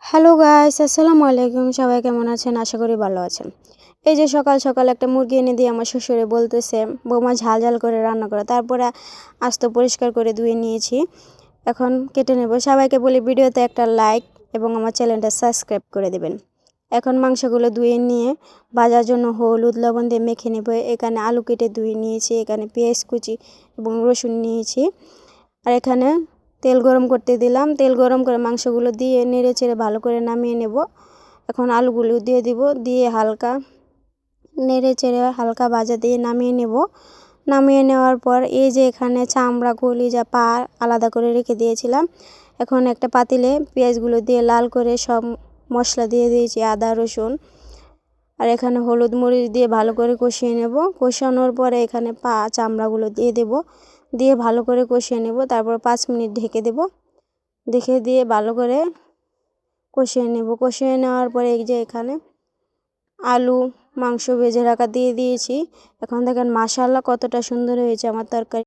Hello guys, আসসালামু আলাইকুম। সবাই কেমন আছেন? আশা করি ভালো আছেন। এই যে সকাল সকাল একটা মুরগি এনে দিয়ে আমার শ্বশুরে বলতেছে বৌমা ঝাল ঝাল করে রান্না করে। তারপরে আস্ত পরিষ্কার করে ধুয়ে নিয়েছি। এখন কেটে নেব। সবাইকে বলি ভিডিওতে একটা লাইক এবং আমার চ্যানেলটা সাবস্ক্রাইব করে দেবেন। এখন মাংসগুলো ধুয়ে নিয়ে ভাজার জন্য হলুদ লবণ দিয়ে মেখে নেব। এখানে আলু কেটে ধুয়ে নিয়েছি, এখানে পেঁয়াজ কুচি এবং রসুন নিয়েছি। আর এখানে তেল গরম করতে দিলাম। তেল গরম করে মাংসগুলো দিয়ে নেড়ে চেড়ে ভালো করে নামিয়ে নেব। এখন আলুগুলো দিয়ে দিব, দিয়ে হালকা নেড়ে চেড়ে হালকা ভাজা দিয়ে নামিয়ে নেব। নামিয়ে নেওয়ার পর এই যে এখানে চামড়া কলিজা পা আলাদা করে রেখে দিয়েছিলাম। এখন একটা পাতিলে পেঁয়াজগুলো দিয়ে লাল করে সব মশলা দিয়ে দিয়েছি, আদা রসুন। আর এখানে হলুদ মরিচ দিয়ে ভালো করে কষিয়ে নেব। কষানোর পরে এখানে চামড়াগুলো দিয়ে দেব, দিয়ে ভালো করে কষিয়ে নেব। তারপর 5 মিনিট ঢেকে দেব। ঢেকে দিয়ে ভালো করে কষিয়ে নেব। কষিয়ে নেওয়ার পরে এই যে এখানে আলু মাংস ভেজে রাখা দিয়ে দিয়েছি। এখন দেখেন মাশাআল্লাহ কতটা সুন্দর হয়েছে আমার তরকারি।